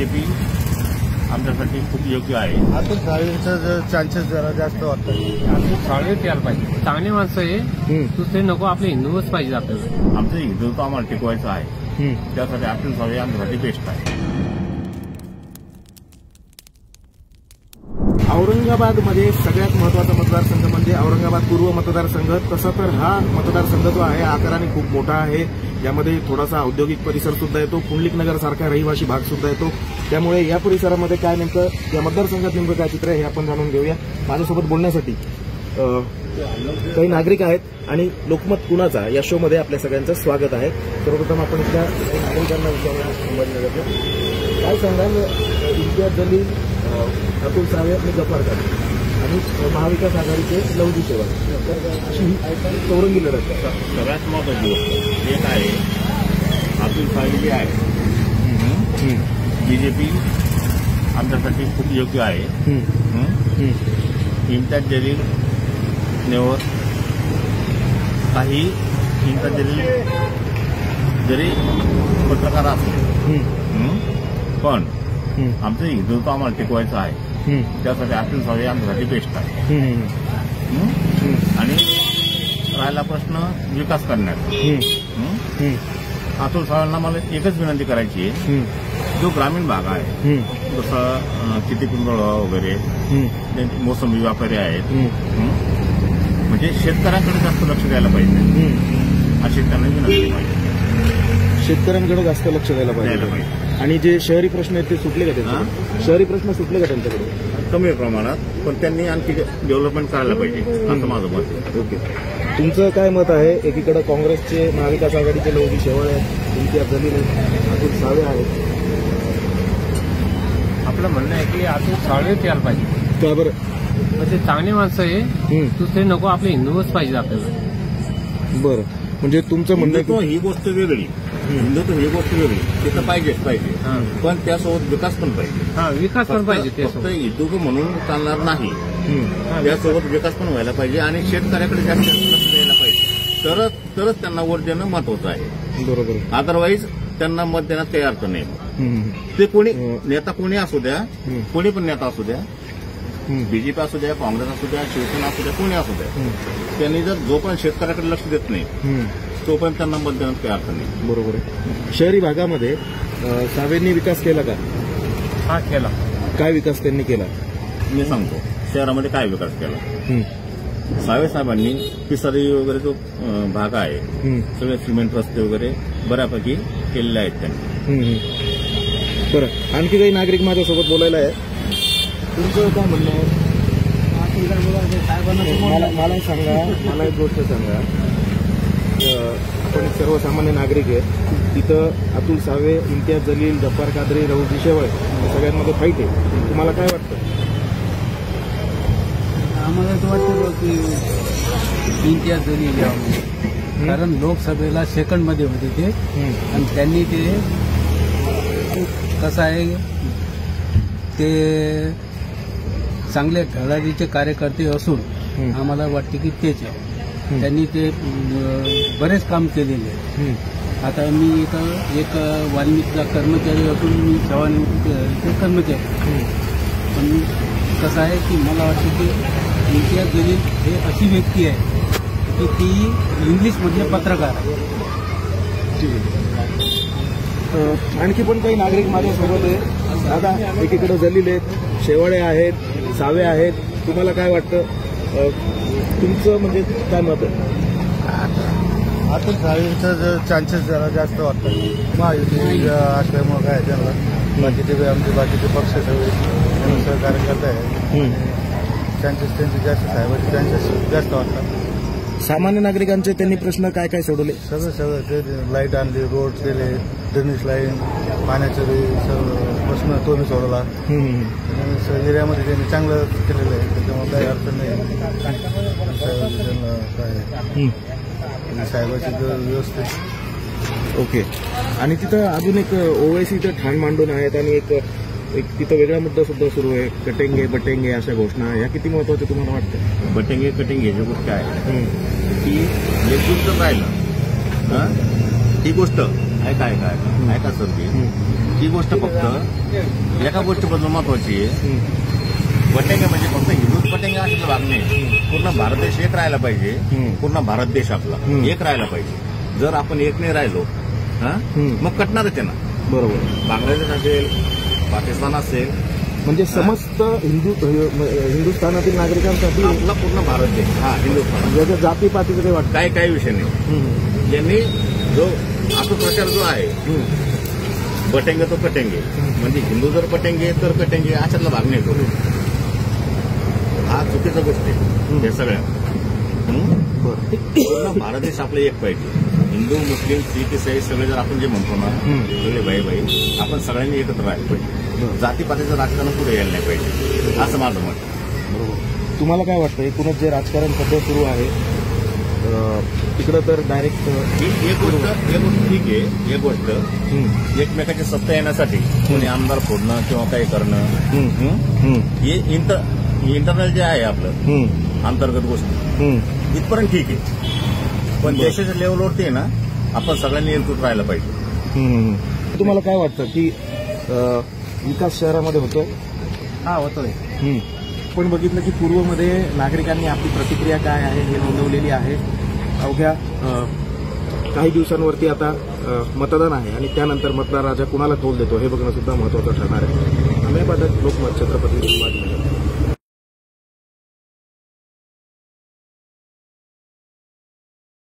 BJP आमच्यासाठी खूप योग्य आहे. अतुल सावेंचा चान्सेस जरा जास्त वाटतात. अतुल सावे यायला पाहिजे. चांगली माणसं आहे, दुसरे नको, आपले हिंदूच पाहिजे आपल्याला. आमचं हिंदुत्व आम्हाला टिकवायचं आहे, त्यासाठी अतुल सावे आमच्यासाठी बेस्ट आहे. औरंगाबादमध्ये सगळ्यात महत्वाचा मतदारसंघ म्हणजे औरंगाबाद पूर्व मतदारसंघ. तसा तर हा मतदारसंघ जो आहे आकाराने खूप मोठा आहे. यामध्ये थोडासा औद्योगिक परिसर सुद्धा येतो, पुंडलिक नगर सारखा रहिवासी भाग सुद्धा येतो. त्यामुळे या परिसरामध्ये काय नेमकं, या मतदारसंघात नेमकं काय चित्र आहे हे आपण जाणून घेऊया. माझ्यासोबत बोलण्यासाठी काही नागरिक आहेत आणि लोकमत कुणाचा या शोमध्ये आपल्या सगळ्यांचं स्वागत आहे. सर्वप्रथम आपण इथल्या नागरिकांना विचारण्याचा काय सांगाल, इम्तियाज जलील, अतुल सावे आणि गफ्फार कादरी आणि महाविकास आघाडीचे लवजी शेवाळे अशी चौरंगी लढत आहे. सगळ्यात महत्वाची गोष्ट एक आहे, अतुल सावे जे आहे बीजेपी आमच्यासाठी खूप योग्य आहे. इम्तियाज जलील नेवर काही इम्तियाज जलील जरी पत्रकार असले पण आमचं हिंदुत्व आम्हाला टिकवायचं आहे, त्यासाठी अतुल सावे आमच्यासाठी बेस्ट आहे. आणि राहिला प्रश्न विकास करण्याचा, अतुल सावेंना मला एकच विनंती करायची आहे, जो ग्रामीण भाग आहे जसं चिटीकुंदळ वगैरे मोसंबी व्यापारी आहेत, म्हणजे शेतकऱ्यांकडे जास्त लक्ष द्यायला पाहिजे अशी त्यांना विनंती पाहिजे. शेतकऱ्यांकडे जास्त लक्ष द्यायला पाहिजे. आणि जे शहरी प्रश्न आहेत ते सुटले का त्यांच्याकडे? शहरी प्रश्न सुटले का त्यांच्याकडे? कमी प्रमाणात, पण त्यांनी आणखी डेव्हलपमेंट करायला पाहिजे असं माझं मत आहे. ओके, तुमचं काय मत आहे? एकीकडे काँग्रेसचे महाविकास आघाडीचे लवजी शेवाळे आहेत, इम्तियाज जलील आहेत, अतुल सावे आहेत. आपलं म्हणणं आहे की अतुल सावेच यायला पाहिजे. का बरं? म्हणजे चांगली माणसं आहे, दुसरे नको, आपले हिंदूच पाहिजे आपल्याला. बरं, म्हणजे तुमचं म्हणणं हिंदुत्व ही गोष्ट वेगळी, हिंदुत्व ही गोष्ट वेगळी, ते तर पाहिजेच पाहिजे, पण त्यासोबत विकास पण पाहिजे. विकास पण पाहिजे. फक्त हिंदुत्व म्हणून चालणार नाही, त्यासोबत विकास पण व्हायला पाहिजे आणि शेतकऱ्याकडे जास्त लक्ष द्यायला पाहिजे, तरच त्यांना वोट देणं महत्वाचं आहे. बरोबर. अदरवाईज त्यांना मत देण्यात काही अर्थ नाही. ते कोणी नेता कोणी असू द्या, कोणी पण नेता असू द्या, बीजेपी असू द्या, काँग्रेस असू द्या, शिवसेना असू द्या, कोणी असू द्या, त्यांनी जर जोपर्यंत शेतकऱ्याकडे लक्ष देत नाही तोपर्यंत त्यांना मत देण्यात काही अर्थ नाही. बरोबर आहे. शहरी भागामध्ये सावेंनी विकास केला का? हा, केला. काय विकास त्यांनी केला? मी सांगतो शहरामध्ये काय विकास केला. सावे साहेबांनी पिसारी वगैरे जो भाग आहे सगळे सिमेंट रस्ते वगैरे बऱ्यापैकी केलेले आहेत त्यांनी. बरं, आणखी काही नागरिक माझ्यासोबत बोलायला आहे. तुमचं काय म्हणणं आहे? मला सांगा, मला एक गोष्ट सांगा, आपण सर्वसामान्य नागरिक आहे, तिथं अतुल सावे, इम्तियाज जलील, गफ्फार कादरी, लवजी शेवाळे सगळ्यांमध्ये फाईट आहे. तुम्हाला काय वाटतं? आम्हाला तर वाटतं की इम्तियाज जलील यावं, कारण लोकसभेला सेकंडमध्ये होते ते आणि त्यांनी ते कसं आहे, ते चांगले धडाडीचे कार्यकर्ते असून आम्हाला वाटते की तेच आहे. त्यांनी ते बरेच काम केलेले आहे. आता मी इथं एक वाल्मिकीचा कर्मचारी असून मी सेवानिवृत्त कर्मचारी, पण कसं आहे की मला वाटतं की इम्तियाज जलील हे अशी व्यक्ती आहे की ती इंग्लिशमधले पत्रकार आहे. आणखी पण काही नागरिक माझ्यासोबत आहे. दादा, एकीकडे जलील आहेत, शेवाळे आहेत, सावे आहेत, तुम्हाला काय वाटतं? तुमचं म्हणजे काय मत आहे? अतुल सावेंचा चान्सेस जरा जास्त वाटतात. महायुती असल्यामुळे काय त्यांना बाकीचे आमचे बाकीचे पक्ष सगळे सहकार्य करत आहे, चान्सेस त्यांचे जास्त, साहेबांचे चान्सेस जास्त वाटतात. सामान्य नागरिकांचे त्यांनी प्रश्न काय काय सोडवले? सगळं ते लाईट आणली, रोड केले, ड्रेनेज लाईन, पाण्याचे प्रश्न तो मी सोडवला. एरियामध्ये त्यांनी चांगलं केलेलं आहे, त्याच्यामुळे काही अडचण नाही. साहेबाची व्यवस्थित. ओके, आणि तिथं अजून एक ओवैसी इथं ठाण मांडून आहेत आणि एक तिथं वेगळा मुद्दा सुद्धा सुरू आहे, कटेंगे बटेंगे अशा घोषणा. या किती महत्वाच्या तुम्हाला वाटतं? बटेंगे कटेंगे जी गोष्ट आहे की एक गोष्ट राहिलं ही गोष्ट ऐका सर ही गोष्ट फक्त एका गोष्टीबद्दल महत्वाची आहे. पटेंगे म्हणजे फक्त हिंदूच पटेंगे असं भाग नाही. पूर्ण भारत देश एक राहायला पाहिजे. पूर्ण भारत देश आपला एक राहायला पाहिजे. जर आपण एक नाही राहिलो मग कटणारच आहे ना. बरोबर. बांगलादेश असेल, पाकिस्तान असेल, म्हणजे समस्त हिंदुस्थानातील नागरिकांसाठी आपला पूर्ण भारत देश हिंदुस्थान याच्या जातीपातीचं काही वाटतं काही विषय नाही. यांनी जो आता प्रचार जो आहे पटेंगे तो कटेंगे म्हणजे हिंदू जर पटेंगे तर कटेंगे अशातला भाग नाही तो. हा चुकीचा गोष्ट आहे हे सगळ्या. पूर्ण भारत देश आपला एक पाहिजे. हिंदू, मुस्लिम, सिख, इसाई सगळे जर आपण जे म्हणतो ना सगळे भाई आपण सगळ्यांनी एकत्र राहायला पाहिजे. जातीपातीचं राजकारण पुढे यायला नाही पाहिजे असं माझं मत. बरोबर. तुम्हाला काय वाटतं एकूणच जे राजकारण सध्या सुरू आहे तिकडं तर डायरेक्ट एक गोष्ट ठीक आहे. एक गोष्ट एकमेकाची सत्ता येण्यासाठी कोणी आमदार फोडणं किंवा काही करणं हे इंटरनल जे आहे आपलं अंतर्गत गोष्टी इथपर्यंत ठीक आहे. पण देशाच्या लेवलवरती आहे ना आपण सगळ्यांनी एकजूट राहायला पाहिजे. तुम्हाला काय वाटतं की विकास शहरामध्ये होतोय? हा होतोय. पण बघितलं की पूर्वमध्ये नागरिकांनी आपली प्रतिक्रिया काय आहे हे नोंदवलेली आहे. अवघ्या काही दिवसांवरती आता मतदान आहे आणि त्यानंतर मतदार राजा कुणाला कौल देतो हे बघणं सुद्धा महत्त्वाचं ठरणार आहे. आम्ही पाहतात लोकमत छत्रपती संभाजीनगर.